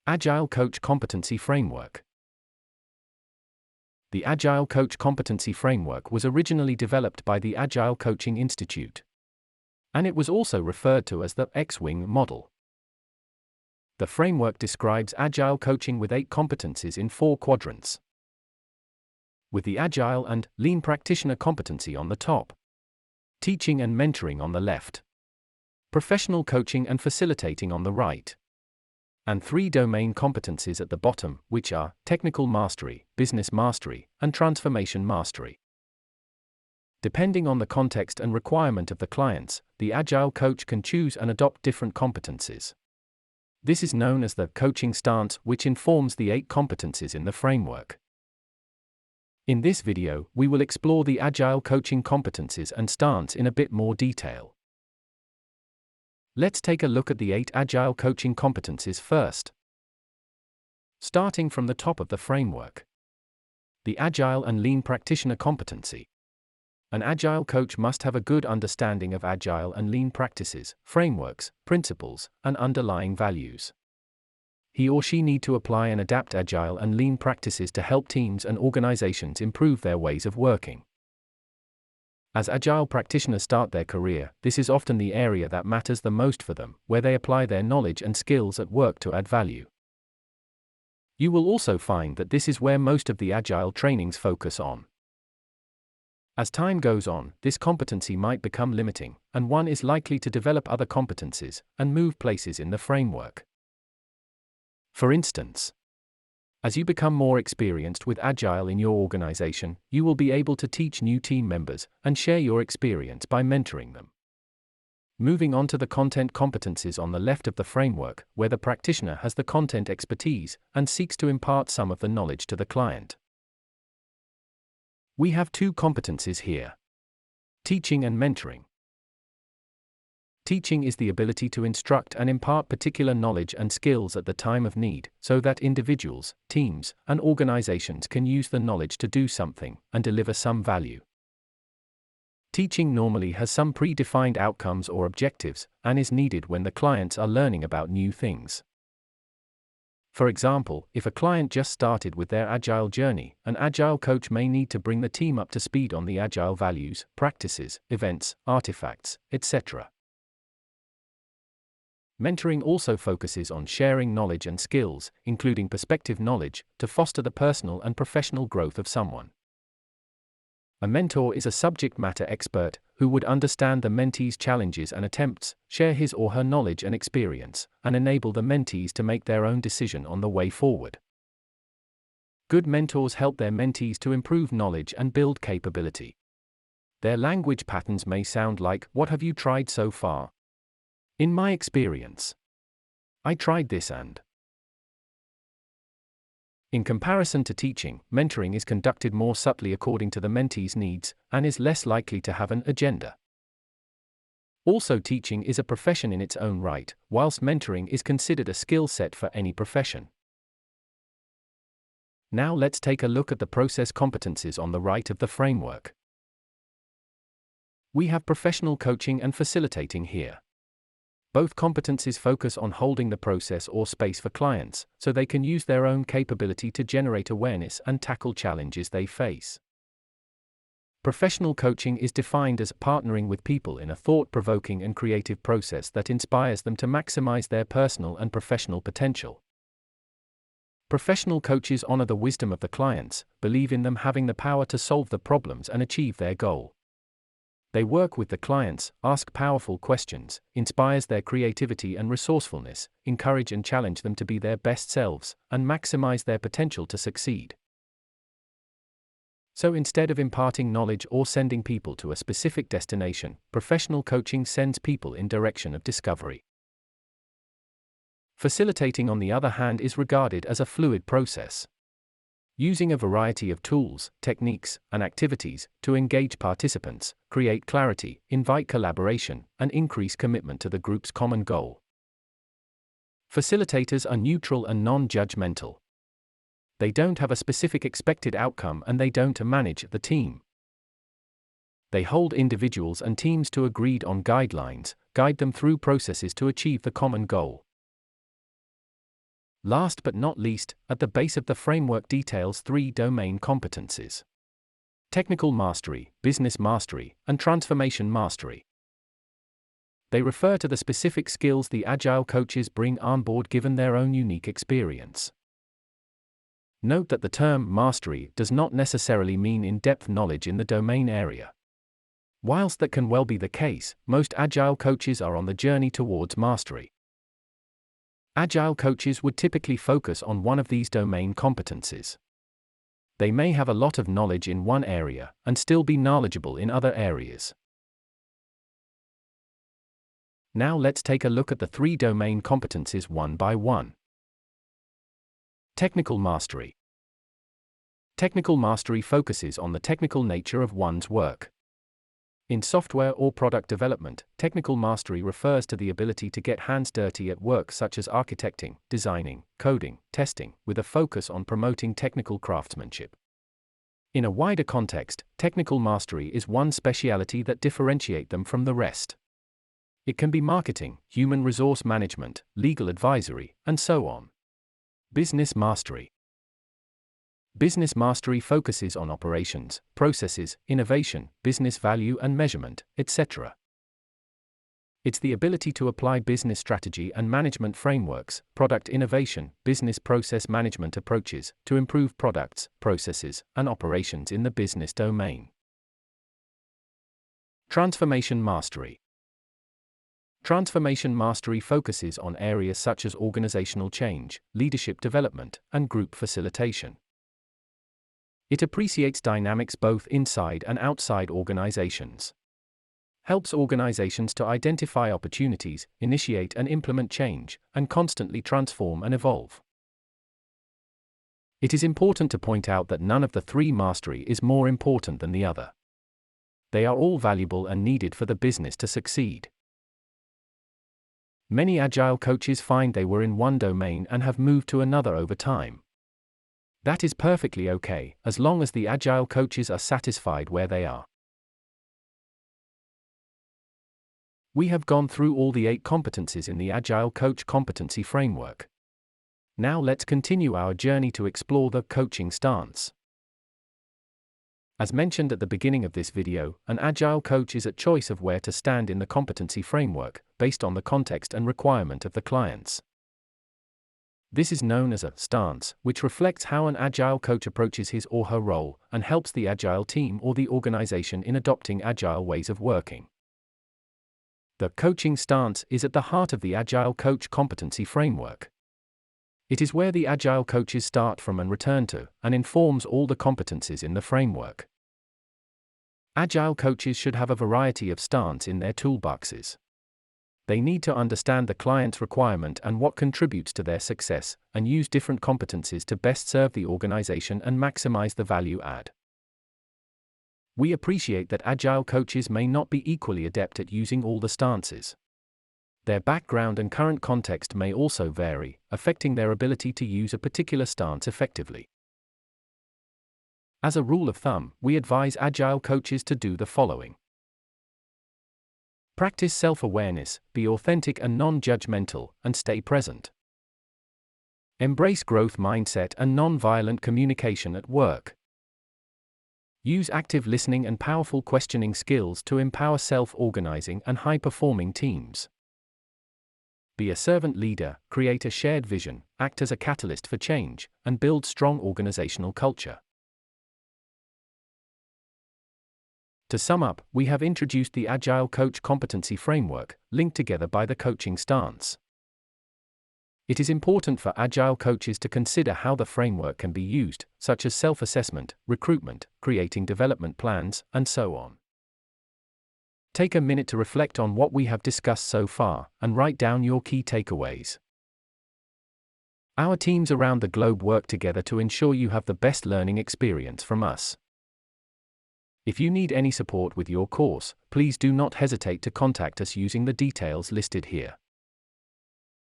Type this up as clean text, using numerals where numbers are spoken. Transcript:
Agile Coach Competency Framework. The Agile Coach Competency Framework was originally developed by the Agile Coaching Institute, and it was also referred to as the X-Wing model. The framework describes Agile coaching with 8 competencies in 4 quadrants, with the Agile and Lean practitioner competency on the top, teaching and mentoring on the left, professional coaching and facilitating on the right, and 3 domain competencies at the bottom, which are technical mastery, business mastery, and transformation mastery. Depending on the context and requirement of the clients, the Agile coach can choose and adopt different competencies. This is known as the coaching stance, which informs the 8 competencies in the framework. In this video, we will explore the Agile coaching competencies and stance in a bit more detail. Let's take a look at the 8 Agile coaching competencies first. Starting from the top of the framework. The Agile and Lean practitioner competency. An Agile coach must have a good understanding of Agile and Lean practices, frameworks, principles, and underlying values. He or she need to apply and adapt Agile and Lean practices to help teams and organizations improve their ways of working. As Agile practitioners start their career, this is often the area that matters the most for them, where they apply their knowledge and skills at work to add value. You will also find that this is where most of the Agile trainings focus on. As time goes on, this competency might become limiting, and one is likely to develop other competencies and move places in the framework. For instance, as you become more experienced with Agile in your organization, you will be able to teach new team members and share your experience by mentoring them. Moving on to the content competencies on the left of the framework, where the practitioner has the content expertise and seeks to impart some of the knowledge to the client. We have 2 competencies here: teaching and mentoring. Teaching is the ability to instruct and impart particular knowledge and skills at the time of need, so that individuals, teams, and organizations can use the knowledge to do something and deliver some value. Teaching normally has some predefined outcomes or objectives, and is needed when the clients are learning about new things. For example, if a client just started with their Agile journey, an Agile coach may need to bring the team up to speed on the Agile values, practices, events, artifacts, etc. Mentoring also focuses on sharing knowledge and skills, including perspective knowledge, to foster the personal and professional growth of someone. A mentor is a subject matter expert who would understand the mentee's challenges and attempts, share his or her knowledge and experience, and enable the mentees to make their own decision on the way forward. Good mentors help their mentees to improve knowledge and build capability. Their language patterns may sound like, "What have you tried so far? In my experience, I tried this and." In comparison to teaching, mentoring is conducted more subtly according to the mentee's needs, and is less likely to have an agenda. Also, teaching is a profession in its own right, whilst mentoring is considered a skill set for any profession. Now let's take a look at the process competencies on the right of the framework. We have professional coaching and facilitating here. Both competencies focus on holding the process or space for clients, so they can use their own capability to generate awareness and tackle challenges they face. Professional coaching is defined as partnering with people in a thought-provoking and creative process that inspires them to maximize their personal and professional potential. Professional coaches honor the wisdom of the clients, believe in them having the power to solve the problems and achieve their goal. They work with the clients, ask powerful questions, inspires their creativity and resourcefulness, encourage and challenge them to be their best selves, and maximize their potential to succeed. So instead of imparting knowledge or sending people to a specific destination, professional coaching sends people in direction of discovery. Facilitating, on the other hand, is regarded as a fluid process. Using a variety of tools, techniques, and activities to engage participants, create clarity, invite collaboration, and increase commitment to the group's common goal. Facilitators are neutral and non-judgmental. They don't have a specific expected outcome and they don't manage the team. They hold individuals and teams to agreed-on guidelines, guide them through processes to achieve the common goal. Last but not least, at the base of the framework details 3 domain competencies: technical mastery, business mastery, and transformation mastery. They refer to the specific skills the Agile coaches bring on board given their own unique experience. Note that the term mastery does not necessarily mean in-depth knowledge in the domain area. Whilst that can well be the case, most Agile coaches are on the journey towards mastery. Agile coaches would typically focus on one of these domain competencies. They may have a lot of knowledge in one area and still be knowledgeable in other areas. Now let's take a look at the 3 domain competencies one by one. Technical mastery. Technical mastery focuses on the technical nature of one's work. In software or product development, technical mastery refers to the ability to get hands dirty at work such as architecting, designing, coding, testing, with a focus on promoting technical craftsmanship. In a wider context, technical mastery is one speciality that differentiates them from the rest. It can be marketing, human resource management, legal advisory, and so on. Business mastery. Business mastery focuses on operations, processes, innovation, business value and measurement, etc. It's the ability to apply business strategy and management frameworks, product innovation, business process management approaches, to improve products, processes, and operations in the business domain. Transformation mastery. Transformation mastery focuses on areas such as organizational change, leadership development, and group facilitation. It appreciates dynamics both inside and outside organizations. Helps organizations to identify opportunities, initiate and implement change, and constantly transform and evolve. It is important to point out that none of the 3 mastery is more important than the other. They are all valuable and needed for the business to succeed. Many Agile coaches find they were in one domain and have moved to another over time. That is perfectly okay, as long as the Agile coaches are satisfied where they are. We have gone through all the 8 competencies in the Agile Coach Competency Framework. Now let's continue our journey to explore the coaching stance. As mentioned at the beginning of this video, an Agile coach is a choice of where to stand in the competency framework, based on the context and requirement of the clients. This is known as a stance, which reflects how an Agile coach approaches his or her role, and helps the Agile team or the organization in adopting Agile ways of working. The coaching stance is at the heart of the Agile Coach Competency Framework. It is where the Agile coaches start from and return to, and informs all the competencies in the framework. Agile coaches should have a variety of stance in their toolboxes. They need to understand the client's requirement and what contributes to their success, and use different competencies to best serve the organization and maximize the value add. We appreciate that Agile coaches may not be equally adept at using all the stances. Their background and current context may also vary, affecting their ability to use a particular stance effectively. As a rule of thumb, we advise Agile coaches to do the following. Practice self-awareness, be authentic and non-judgmental, and stay present. Embrace growth mindset and non-violent communication at work. Use active listening and powerful questioning skills to empower self-organizing and high-performing teams. Be a servant leader, create a shared vision, act as a catalyst for change, and build strong organizational culture. To sum up, we have introduced the Agile Coach Competency Framework, linked together by the coaching stance. It is important for Agile coaches to consider how the framework can be used, such as self-assessment, recruitment, creating development plans, and so on. Take a minute to reflect on what we have discussed so far, and write down your key takeaways. Our teams around the globe work together to ensure you have the best learning experience from us. If you need any support with your course, please do not hesitate to contact us using the details listed here.